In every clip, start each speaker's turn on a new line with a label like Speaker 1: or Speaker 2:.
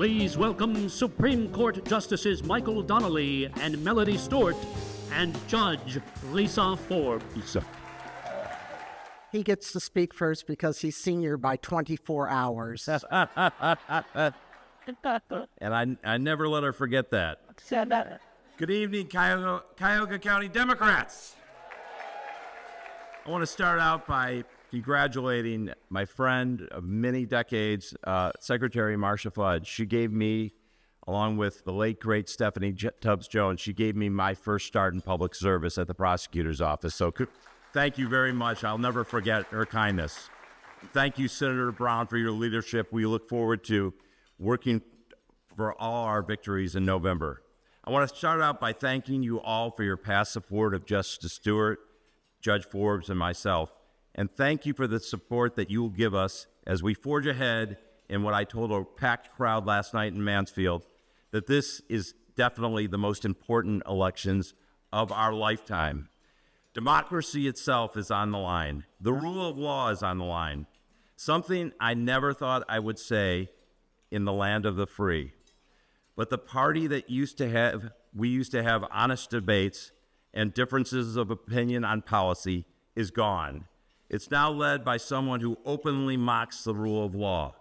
Speaker 1: Please welcome Supreme Court Justices Michael Donnelly and Melody Stewart and Judge Lisa Forbes.
Speaker 2: He gets to speak first because he's senior by 24 hours.
Speaker 3: And I never let her forget that. Good evening, Cuyahoga County Democrats. I want to start out by congratulating my friend of many decades, Secretary Marcia Fudd. She gave me, along with the late, great Stephanie Tubbs-Jones, she gave me my first start in public service at the prosecutor's office. So thank you very much. I'll never forget her kindness. Thank you, Senator Brown, for your leadership. We look forward to working for all our victories in November. I want to start out by thanking you all for your past support of Justice Stewart, Judge Forbes, and myself. And thank you for the support that you will give us as we forge ahead in what I told a packed crowd last night in Mansfield, that this is definitely the most important elections of our lifetime. Democracy itself is on the line. The rule of law is on the line. Something I never thought I would say in the land of the free. But the party that we used to have honest debates and differences of opinion on policy is gone. It's now led by someone who openly mocks the rule of law,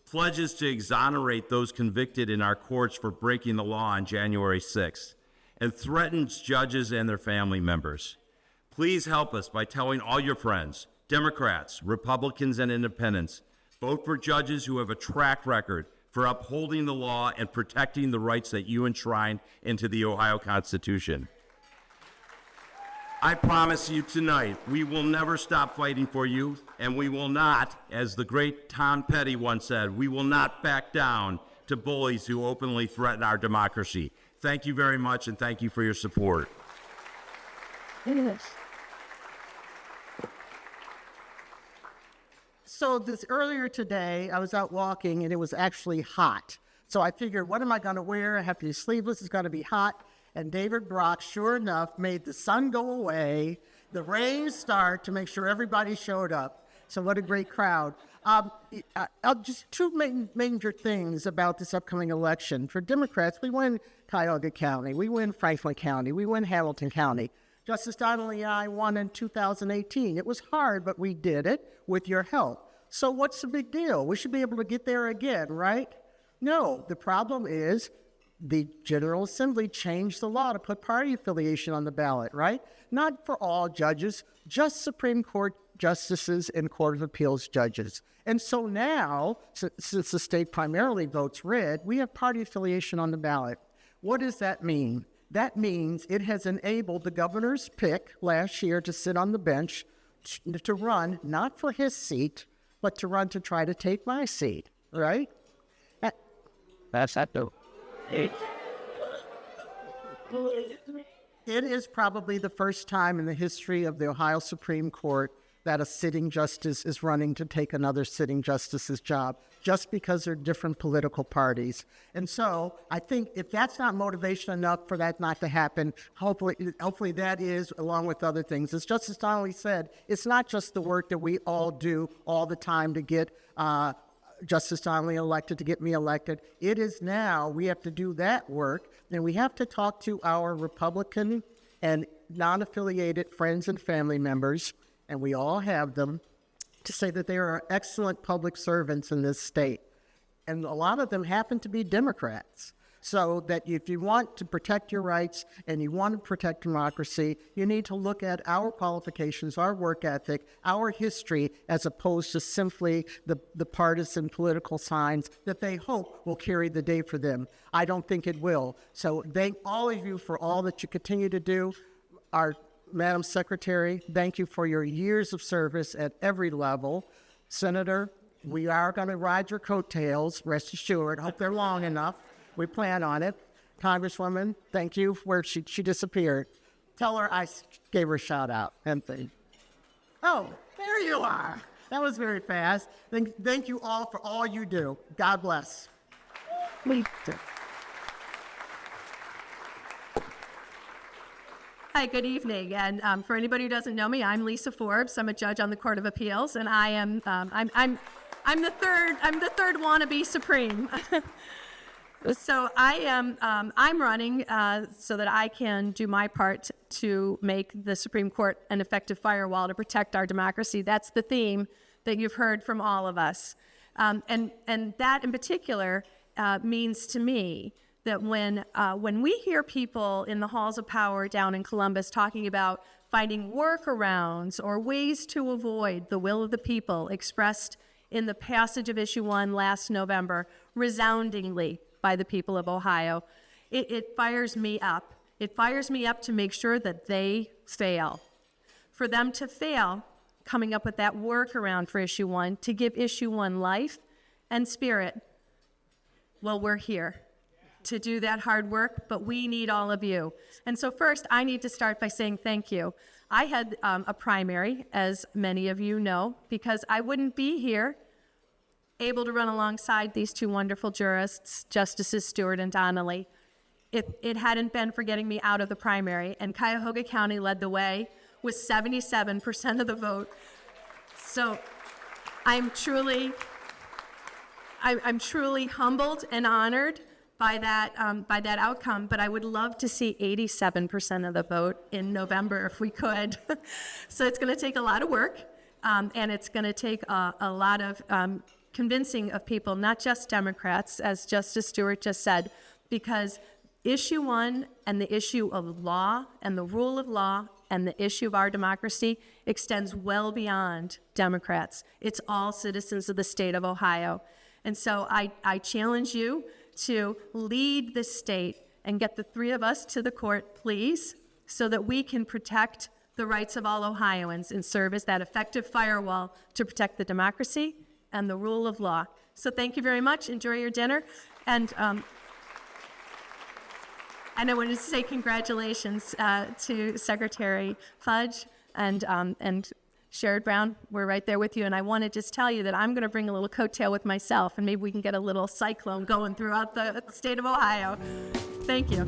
Speaker 3: pledges to exonerate those convicted in our courts for breaking the law on January 6th, and threatens judges and their family members. Please help us by telling all your friends, Democrats, Republicans, and independents, vote for judges who have a track record for upholding the law and protecting the rights that you enshrined into the Ohio Constitution. I promise you tonight, we will never stop fighting for you, and we will not, as the great Tom Petty once said, we will not back down to bullies who openly threaten our democracy. Thank you very much, and thank you for your support.
Speaker 2: So earlier today, I was out walking, and it was actually hot. So I figured, what am I going to wear? I have to be sleeveless. It's going to be hot. And David Brock, sure enough, made the sun go away, the rain start to make sure everybody showed up. So what a great crowd. Just two major things about this upcoming election. For Democrats, we win Cuyahoga County, we win Franklin County, we win Hamilton County. Justice Donnelly and I won in 2018. It was hard, but we did it with your help. So what's the big deal? We should be able to get there again, right? No, the problem is the General Assembly changed the law to put party affiliation on the ballot, right? Not for all judges, just Supreme Court justices and Court of Appeals judges. And so now, since the state primarily votes red, we have party affiliation on the ballot. What does that mean? That means it has enabled the governor's pick last year to sit on the bench to run, not for his seat, but to run to try to take my seat, right?
Speaker 4: That's that though.
Speaker 2: It is probably the first time in the history of the Ohio Supreme Court that a sitting justice is running to take another sitting justice's job just because they're different political parties. And so I think if that's not motivation enough for that not to happen, hopefully that is, along with other things. As Justice Donnelly said, it's not just the work that we all do all the time to get Justice Donnelly elected, to get me elected. It is now we have to do that work, and we have to talk to our Republican and non-affiliated friends and family members, and we all have them, to say that they are excellent public servants in this state. And a lot of them happen to be Democrats. So that if you want to protect your rights and you want to protect democracy, you need to look at our qualifications, our work ethic, our history, as opposed to simply the partisan political signs that they hope will carry the day for them. I don't think it will. So thank all of you for all that you continue to do. Our Madam Secretary, thank you for your years of service at every level. Senator, we are going to ride your coattails, rest assured. Hope they're long enough. We plan on it. Congresswoman, thank you for where she disappeared. Tell her I gave her a shout out. Oh, there you are. That was very fast. Thank you all for all you do. God bless.
Speaker 5: Hi, good evening. And for anybody who doesn't know me, I'm Lisa Forbes. I'm a judge on the Court of Appeals, and I am I'm the third wannabe Supreme. So I'm running so that I can do my part to make the Supreme Court an effective firewall to protect our democracy. That's the theme that you've heard from all of us. And that in particular means to me that when we hear people in the halls of power down in Columbus talking about finding workarounds or ways to avoid the will of the people expressed in the passage of Issue 1 last November, resoundingly by the people of Ohio, it fires me up. It fires me up to make sure that they fail. For them to fail, coming up with that workaround for Issue 1, to give Issue 1 life and spirit, well, we're here to do that hard work, but we need all of you. And so first, I need to start by saying thank you. I had a primary, as many of you know, because I wouldn't be here able to run alongside these two wonderful jurists, Justices Stewart and Donnelly, if it hadn't been for getting me out of the primary. And Cuyahoga County led the way with 77% of the vote. So I'm truly humbled and honored by that outcome, but I would love to see 87% of the vote in November if we could. So it's going to take a lot of work, and it's going to take a lot of convincing of people, not just Democrats, as Justice Stewart just said, because Issue 1 and the issue of law and the rule of law and the issue of our democracy extends well beyond Democrats. It's all citizens of the state of Ohio. And so I challenge you to lead the state and get the three of us to the court, please, so that we can protect the rights of all Ohioans and serve as that effective firewall to protect the democracy and the rule of law. So thank you very much. Enjoy your dinner. And I wanted to say congratulations to Secretary Fudd and Sherrod Brown. We're right there with you. And I want to just tell you that I'm going to bring a little coattail with myself, and maybe we can get a little cyclone going throughout the state of Ohio. Thank you.